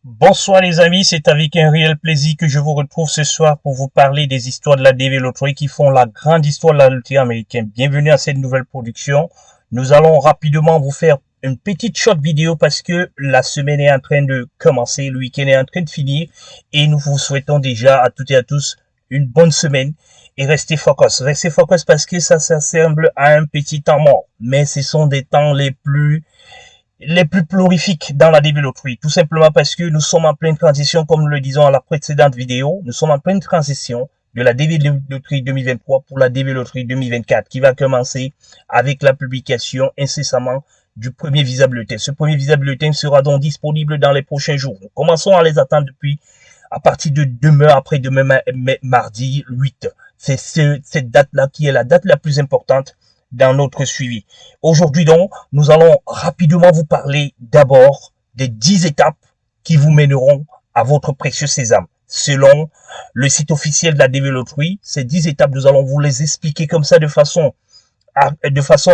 Bonsoir les amis, c'est avec un réel plaisir que je vous retrouve ce soir pour vous parler des histoires de la DV Lottery qui font la grande histoire de la loterie américaine. Bienvenue à cette nouvelle production. Nous allons rapidement vous faire une petite short vidéo parce que la semaine est en train de commencer, le week-end est en train de finir et nous vous souhaitons déjà à toutes et à tous une bonne semaine et restez focus. Restez focus parce que ça s'assemble à un petit temps mort, mais ce sont des temps les plus glorifiques dans la DV Lottery, tout simplement parce que nous sommes en pleine transition, comme nous le disons à la précédente vidéo, nous sommes en pleine transition de la DV Lottery 2023 pour la DV Lottery 2024, qui va commencer avec la publication incessamment du premier visa bulletin. Ce premier visa bulletin sera donc disponible dans les prochains jours. Nous commençons à les attendre depuis à partir de demain, après-demain, mardi 8. C'est cette date-là qui est la date la plus importante dans notre suivi. Aujourd'hui donc, nous allons rapidement vous parler d'abord des 10 étapes qui vous mèneront à votre précieux sésame. Selon le site officiel de la DV Lottery, ces 10 étapes, nous allons vous les expliquer comme ça de façon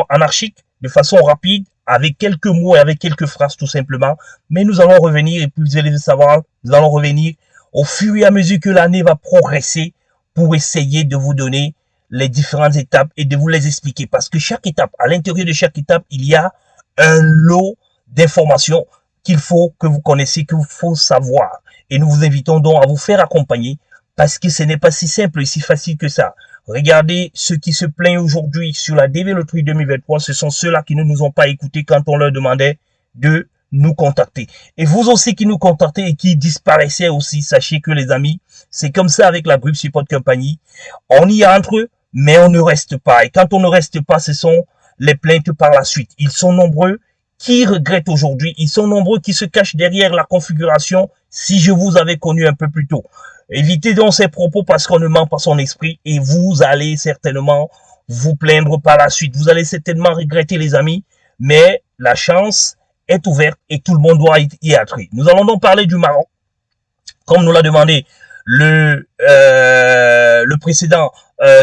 anarchique, de façon rapide, avec quelques mots et avec quelques phrases tout simplement. Mais nous allons revenir, et puis vous allez le savoir, nous allons revenir au fur et à mesure que l'année va progresser pour essayer de vous donner les différentes étapes et de vous les expliquer. Parce que chaque étape, à l'intérieur de chaque étape, il y a un lot d'informations qu'il faut que vous connaissiez, qu'il faut savoir. Et nous vous invitons donc à vous faire accompagner parce que ce n'est pas si simple et si facile que ça. Regardez ceux qui se plaignent aujourd'hui sur la DV Lottery 2023. Ce sont ceux-là qui ne nous ont pas écoutés quand on leur demandait de nous contacter. Et vous aussi qui nous contactez et qui disparaissez aussi, sachez que les amis, c'est comme ça avec la Grip Support Company. On y entre, mais on ne reste pas. Et quand on ne reste pas, ce sont les plaintes par la suite. Ils sont nombreux qui regrettent aujourd'hui. Ils sont nombreux qui se cachent derrière la configuration si je vous avais connu un peu plus tôt. Évitez donc ces propos parce qu'on ne ment pas son esprit et vous allez certainement vous plaindre par la suite. Vous allez certainement regretter les amis, mais la chance est ouverte et tout le monde doit y être. Nous allons donc parler du Maroc, comme nous l'a demandé le précédent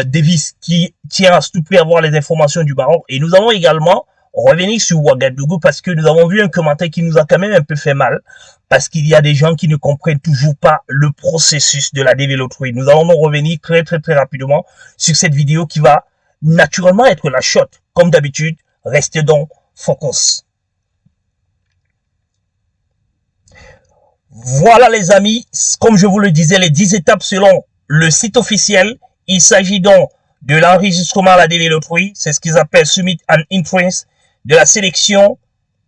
Davis qui tient à tout prix à avoir les informations du Maroc. Et nous allons également revenir sur Ouagadougou parce que nous avons vu un commentaire qui nous a quand même un peu fait mal parce qu'il y a des gens qui ne comprennent toujours pas le processus de la DV Lottery. Nous allons donc revenir très rapidement sur cette vidéo qui va naturellement être la shot. Comme d'habitude, restez donc focus. Voilà les amis, comme je vous le disais, les 10 étapes selon le site officiel. Il s'agit donc de l'enregistrement à la DV Lottery, c'est ce qu'ils appellent Submit and Entrance, de la sélection.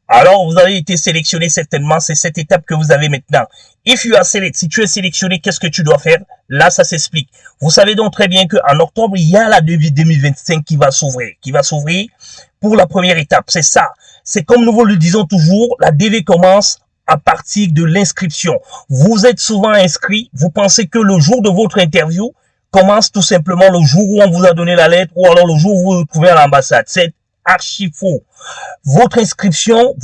Alors vous avez été sélectionné certainement, c'est cette étape que vous avez maintenant. If you are selected, si tu es sélectionné, qu'est-ce que tu dois faire? Là, ça s'explique. Vous savez donc très bien qu'en octobre, il y a la DV 2025 qui va s'ouvrir pour la première étape. C'est ça. C'est comme nous vous le disons toujours, la DV commence à partir de l'inscription. Vous êtes souvent inscrit, vous pensez que le jour de votre interview commence tout simplement le jour où on vous a donné la lettre ou alors le jour où vous vous trouvez à l'ambassade. C'est archi faux. Votre inscription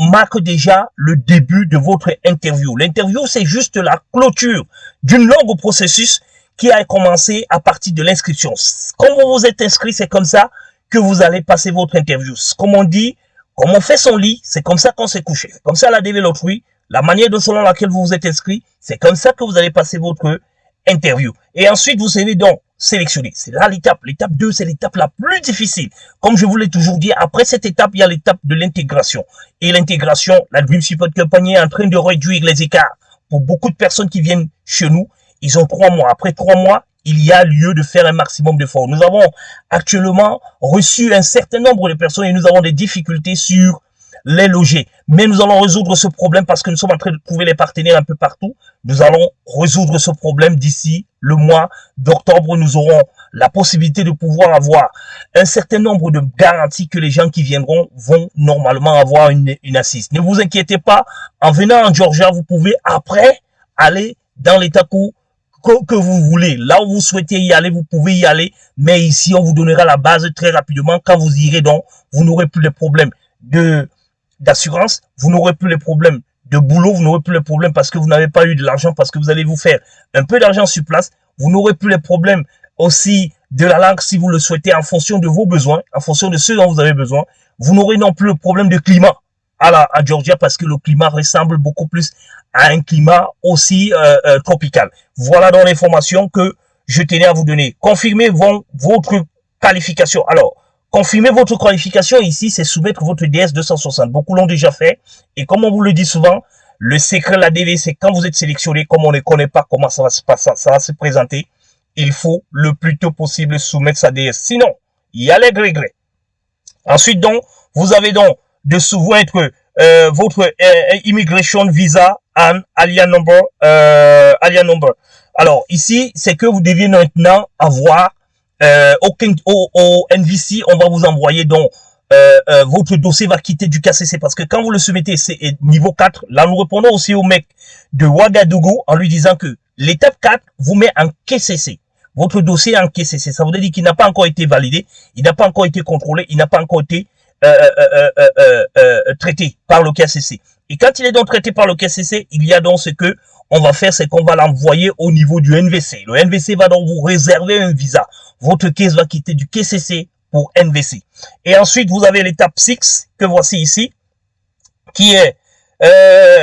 marque déjà le début de votre interview. L'interview, c'est juste la clôture d'une longue processus qui a commencé à partir de l'inscription. Comme vous vous êtes inscrit, c'est comme ça que vous allez passer votre interview. Comme on dit, comme on fait son lit, c'est comme ça qu'on s'est couché. Comme ça, la DV Lottery, la manière selon laquelle vous vous êtes inscrit, c'est comme ça que vous allez passer votre interview. Et ensuite, vous serez donc sélectionné. C'est là l'étape. L'étape 2, c'est l'étape la plus difficile. Comme je vous l'ai toujours dit, après cette étape, il y a l'étape de l'intégration. Et l'intégration, la Grip Support Company est en train de réduire les écarts. Pour beaucoup de personnes qui viennent chez nous, ils ont 3 mois. Après 3 mois, il y a lieu de faire un maximum d'efforts. Nous avons actuellement reçu un certain nombre de personnes et nous avons des difficultés sur les loger. Mais nous allons résoudre ce problème parce que nous sommes en train de trouver les partenaires un peu partout. Nous allons résoudre ce problème d'ici le mois d'octobre. Nous aurons la possibilité de pouvoir avoir un certain nombre de garanties que les gens qui viendront vont normalement avoir une assise. Ne vous inquiétez pas, en venant en Georgia, vous pouvez après aller dans l'état que vous voulez. Là où vous souhaitez y aller, vous pouvez y aller. Mais ici, on vous donnera la base très rapidement. Quand vous irez donc, vous n'aurez plus de problèmes d'assurance, vous n'aurez plus les problèmes de boulot, vous n'aurez plus les problèmes parce que vous n'avez pas eu de l'argent, parce que vous allez vous faire un peu d'argent sur place, vous n'aurez plus les problèmes aussi de la langue si vous le souhaitez en fonction de vos besoins, en fonction de ce dont vous avez besoin, vous n'aurez non plus le problème de climat. à Georgia parce que le climat ressemble beaucoup plus à un climat aussi tropical. Voilà donc l'information que je tenais à vous donner. Confirmez votre qualification. Alors, confirmer votre qualification ici, c'est soumettre votre DS260. Beaucoup l'ont déjà fait. Et comme on vous le dit souvent, le secret de la DV, c'est quand vous êtes sélectionné, comme on ne connaît pas comment ça va se passer, ça va se présenter, il faut le plus tôt possible soumettre sa DS. Sinon, il y a les regrets. Ensuite, donc, vous avez donc de soumettre votre immigration visa and alien number. Alors, ici, c'est que vous deviez maintenant avoir au NVC, on va vous envoyer donc votre dossier va quitter du KCC parce que quand vous le soumettez, c'est niveau 4. Là, nous répondons aussi au mec de Ouagadougou en lui disant que l'étape 4 vous met en KCC. Votre dossier est en KCC. Ça veut dire qu'il n'a pas encore été validé, il n'a pas encore été contrôlé, il n'a pas encore été traité par le KCC. Et quand il est donc traité par le KCC, il y a donc ce que on va faire, c'est qu'on va l'envoyer au niveau du NVC. Le NVC va donc vous réserver un visa. Votre caisse va quitter du KCC pour NVC. Et ensuite, vous avez l'étape 6 que voici ici, qui est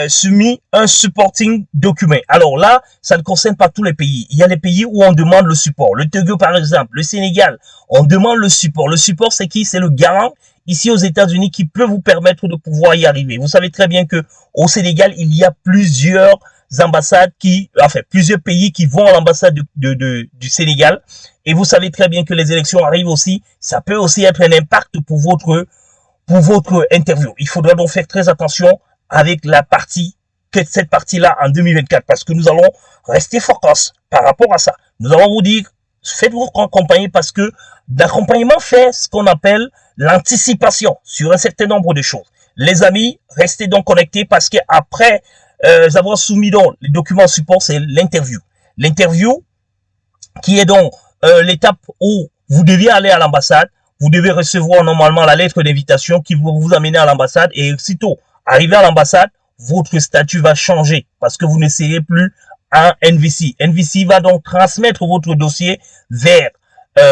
soumis un supporting document. Alors là, ça ne concerne pas tous les pays. Il y a les pays où on demande le support. Le Togo, par exemple, le Sénégal, on demande le support. Le support, c'est qui? C'est le garant ici aux États-Unis qui peut vous permettre de pouvoir y arriver. Vous savez très bien que au Sénégal, il y a plusieurs ambassades plusieurs pays qui vont à l'ambassade du Sénégal. Et vous savez très bien que les élections arrivent aussi. Ça peut aussi être un impact pour votre interview. Il faudra donc faire très attention avec cette partie-là en 2024 parce que nous allons rester focus par rapport à ça. Nous allons vous dire, faites-vous accompagner parce que l'accompagnement fait ce qu'on appelle l'anticipation sur un certain nombre de choses. Les amis, restez donc connectés parce qu'après avoir soumis donc les documents support, c'est l'interview. L'interview qui est donc l'étape où vous deviez aller à l'ambassade, vous devez recevoir normalement la lettre d'invitation qui va vous amener à l'ambassade et aussitôt arrivé à l'ambassade, votre statut va changer parce que vous ne serez plus un NVC. NVC va donc transmettre votre dossier vers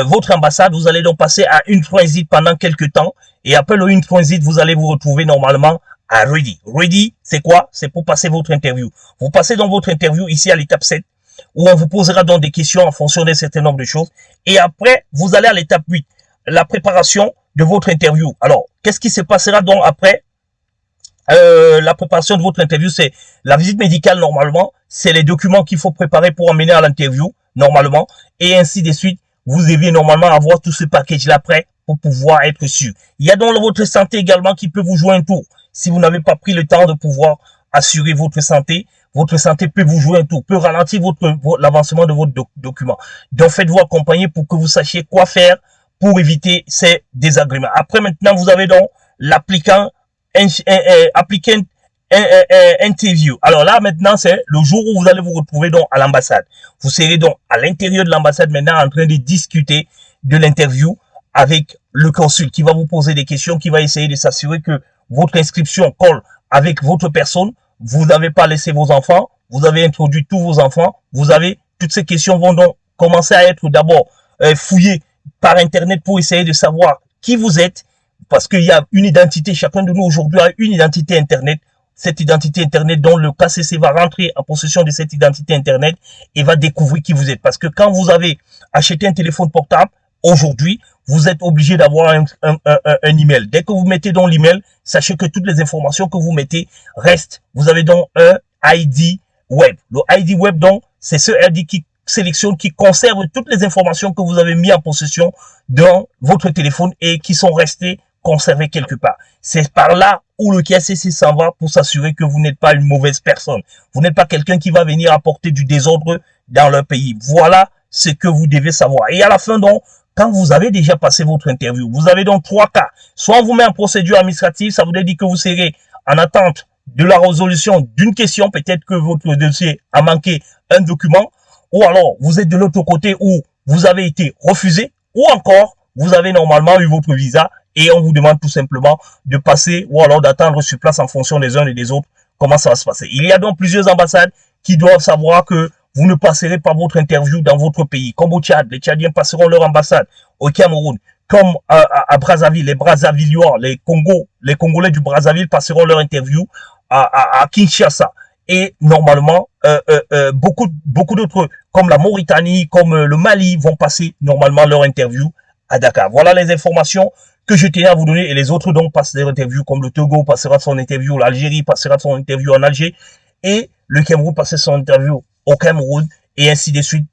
votre ambassade. Vous allez donc passer à une transit pendant quelques temps et après le une transit, vous allez vous retrouver normalement à Ready. Ready, c'est quoi? C'est pour passer votre interview. Vous passez dans votre interview ici à l'étape 7 où on vous posera donc des questions en fonction d'un certain nombre de choses. Et après, vous allez à l'étape 8, la préparation de votre interview. Alors, qu'est-ce qui se passera donc après la préparation de votre interview? C'est la visite médicale normalement, c'est les documents qu'il faut préparer pour emmener à l'interview normalement, et ainsi de suite. Vous deviez normalement avoir tout ce package-là prêt pour pouvoir être sûr. Il y a donc votre santé également qui peut vous jouer un tour. Si vous n'avez pas pris le temps de pouvoir assurer votre santé peut vous jouer un tour, peut ralentir l'avancement de votre document. Donc faites-vous accompagner pour que vous sachiez quoi faire pour éviter ces désagréments. Après maintenant, vous avez donc l'applicant applicant interview. Alors là maintenant, c'est le jour où vous allez vous retrouver donc à l'ambassade. Vous serez donc à l'intérieur de l'ambassade maintenant en train de discuter de l'interview avec le consul qui va vous poser des questions, qui va essayer de s'assurer que votre inscription colle avec votre personne. Vous n'avez pas laissé vos enfants, vous avez introduit tous vos enfants, toutes ces questions vont donc commencer à être d'abord fouillées par Internet pour essayer de savoir qui vous êtes, parce qu'il y a une identité, chacun de nous aujourd'hui a une identité Internet. Cette identité Internet dont le KCC va rentrer en possession de cette identité Internet et va découvrir qui vous êtes. Parce que quand vous avez acheté un téléphone portable, aujourd'hui, vous êtes obligé d'avoir un email. Dès que vous mettez dans l'email, sachez que toutes les informations que vous mettez restent. Vous avez donc un ID web. Le ID web, donc, c'est ce ID qui sélectionne, qui conserve toutes les informations que vous avez mis en possession dans votre téléphone et qui sont restées conservées quelque part. C'est par là où le KCC s'en va pour s'assurer que vous n'êtes pas une mauvaise personne. Vous n'êtes pas quelqu'un qui va venir apporter du désordre dans leur pays. Voilà ce que vous devez savoir. Et à la fin, donc, quand vous avez déjà passé votre interview, vous avez donc 3 cas. Soit on vous met en procédure administrative, ça veut dire que vous serez en attente de la résolution d'une question, peut-être que votre dossier a manqué un document, ou alors vous êtes de l'autre côté où vous avez été refusé, ou encore vous avez normalement eu votre visa et on vous demande tout simplement de passer ou alors d'attendre sur place en fonction des uns et des autres comment ça va se passer. Il y a donc plusieurs ambassades qui doivent savoir que vous ne passerez pas votre interview dans votre pays. Comme au Tchad, les Tchadiens passeront leur ambassade au Cameroun. comme à Brazzaville, les Brazzavillois, les Congolais du Brazzaville passeront leur interview à Kinshasa. Et normalement, beaucoup d'autres, comme la Mauritanie, comme le Mali, vont passer normalement leur interview à Dakar. Voilà les informations que je tenais à vous donner, et les autres donc passent leur interview, comme le Togo passera son interview, l'Algérie passera son interview en Alger, et le Cameroun passera son interview au Cameroun, et ainsi de suite.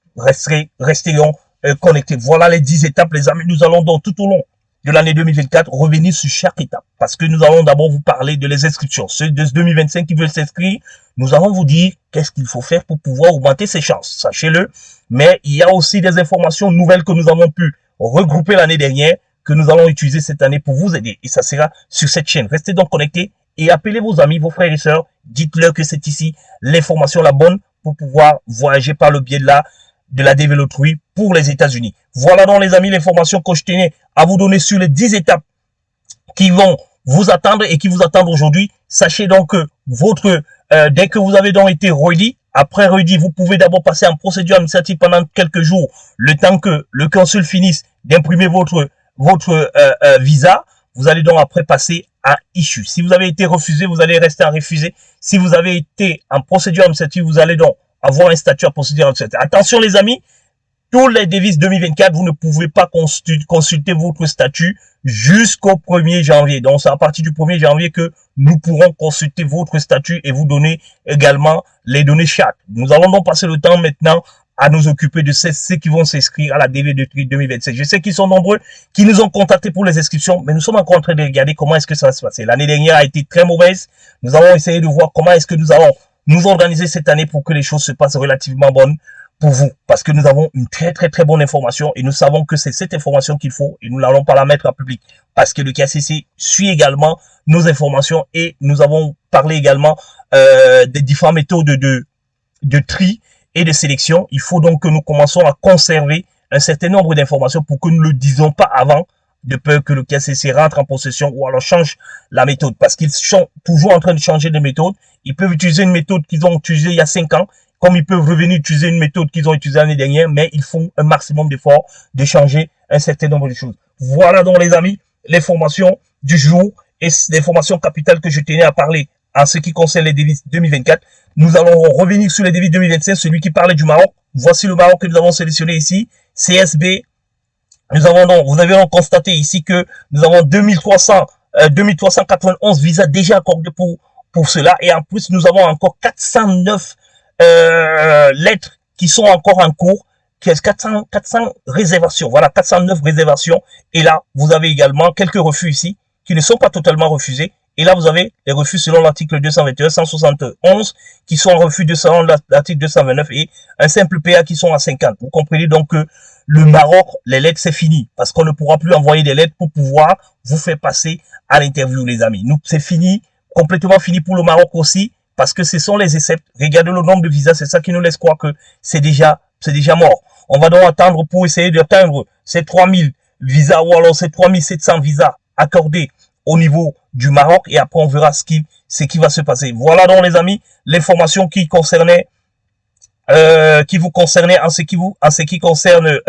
Resteront connectés. Voilà les 10 étapes, les amis. Nous allons donc tout au long de l'année 2024 revenir sur chaque étape, parce que nous allons d'abord vous parler de les inscriptions. Ceux de 2025 qui veulent s'inscrire, nous allons vous dire qu'est-ce qu'il faut faire pour pouvoir augmenter ses chances, sachez-le. Mais il y a aussi des informations nouvelles que nous avons pu regrouper l'année dernière, que nous allons utiliser cette année pour vous aider, et ça sera sur cette chaîne. Restez donc connectés et appelez vos amis, vos frères et sœurs, dites-leur que c'est ici l'information la bonne pour pouvoir voyager par le biais de la Develotrui pour les États-Unis. Voilà donc les amis l'information que je tenais à vous donner sur les 10 étapes qui vont vous attendre et qui vous attendent aujourd'hui. Sachez donc que dès que vous avez donc été ready, après ready, vous pouvez d'abord passer en procédure administrative pendant quelques jours, le temps que le consul finisse d'imprimer votre visa. Vous allez donc après passer à issue. Si vous avez été refusé, vous allez rester en refusé. Si vous avez été en procédure administrative, vous allez donc avoir un statut à procédure administrative. Attention les amis, tous les devises 2024, vous ne pouvez pas consulter votre statut jusqu'au 1er janvier. Donc, c'est à partir du 1er janvier que nous pourrons consulter votre statut et vous donner également les données chaque. Nous allons donc passer le temps maintenant à nous occuper de ceux qui vont s'inscrire à la Develotrui 2027. Je sais qu'ils sont nombreux, qui nous ont contactés pour les inscriptions, mais nous sommes encore en train de regarder comment est-ce que ça va se passer. L'année dernière a été très mauvaise. Nous allons essayer de voir comment est-ce que nous allons nous organiser cette année pour que les choses se passent relativement bonnes pour vous, parce que nous avons une très bonne information et nous savons que c'est cette information qu'il faut et nous n'allons pas la mettre en public, parce que le KCC suit également nos informations et nous avons parlé également des différentes méthodes de tri et de sélection. Il faut donc que nous commençons à conserver un certain nombre d'informations pour que nous ne le disions pas avant, de peur que le KCC rentre en possession ou alors change la méthode, parce qu'ils sont toujours en train de changer de méthode. Ils peuvent utiliser une méthode qu'ils ont utilisée il y a 5 ans, comme ils peuvent revenir utiliser une méthode qu'ils ont utilisée l'année dernière, mais ils font un maximum d'efforts de changer un certain nombre de choses. Voilà donc les amis, l'information du jour et l'information capitale que je tenais à parler en ce qui concerne les devises 2024. Nous allons revenir sur les devises 2025, celui qui parlait du Maroc. Voici le Maroc que nous avons sélectionné ici, CSB. Vous avez donc constaté ici que nous avons 2391 visas déjà accordés pour cela, et en plus nous avons encore 409 lettres qui sont encore en cours, 400 réservations, voilà, 409 réservations, et là vous avez également quelques refus ici qui ne sont pas totalement refusés, et là vous avez les refus selon l'article 221, 171 qui sont en refus selon l'article 229 et un simple PA qui sont à 50. Vous comprenez donc que le Maroc, les lettres c'est fini, parce qu'on ne pourra plus envoyer des lettres pour pouvoir vous faire passer à l'interview les amis. Nous c'est fini, complètement fini pour le Maroc aussi, parce que ce sont les essais. Regardez le nombre de visas, c'est ça qui nous laisse croire que c'est déjà mort. On va donc attendre pour essayer d'atteindre ces 3000 visas ou alors ces 3700 visas accordés au niveau du Maroc, et après on verra ce qui va se passer. Voilà donc les amis, l'information qui vous concernait en ce qui concerne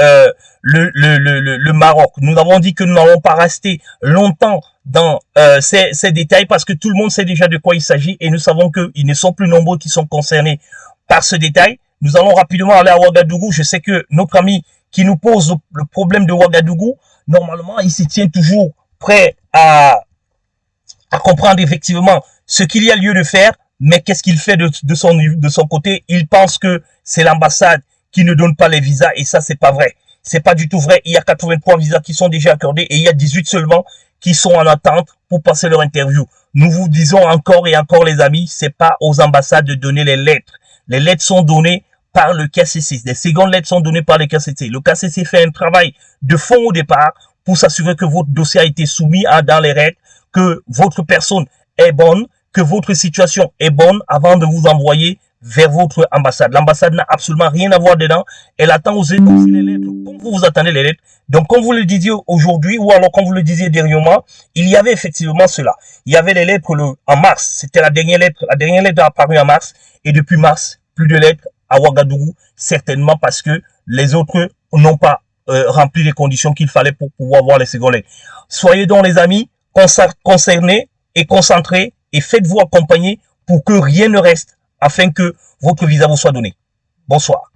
le Maroc. Nous avons dit que nous n'allons pas rester longtemps dans ces détails, parce que tout le monde sait déjà de quoi il s'agit et nous savons qu'ils ne sont plus nombreux qui sont concernés par ce détail. Nous allons rapidement aller à Ouagadougou. Je sais que notre ami qui nous pose le problème de Ouagadougou, normalement il s'y tient toujours prêt à comprendre effectivement ce qu'il y a lieu de faire. Mais qu'est-ce qu'il fait de son côté? Il pense que c'est l'ambassade qui ne donne pas les visas, et ça c'est pas vrai. C'est pas du tout vrai. Il y a 83 visas qui sont déjà accordés et il y a 18 seulement qui sont en attente pour passer leur interview. Nous vous disons encore et encore les amis, c'est pas aux ambassades de donner les lettres. Les lettres sont données par le KCC. Les secondes lettres sont données par le KCC. Le KCC fait un travail de fond au départ pour s'assurer que votre dossier a été soumis dans les règles, que votre personne est bonne, que votre situation est bonne avant de vous envoyer vers votre ambassade. L'ambassade n'a absolument rien à voir dedans. Elle attend aussi les lettres comme vous attendez les lettres. Donc, comme vous le disiez aujourd'hui, ou alors comme vous le disiez dernièrement, il y avait effectivement cela. Il y avait les lettres en mars. C'était la dernière lettre. La dernière lettre a apparu en mars. Et depuis mars, plus de lettres à Ouagadougou, certainement parce que les autres n'ont pas rempli les conditions qu'il fallait pour pouvoir voir les secondes lettres. Soyez donc les amis concernés et concentrés et faites-vous accompagner pour que rien ne reste afin que votre visa vous soit donné. Bonsoir.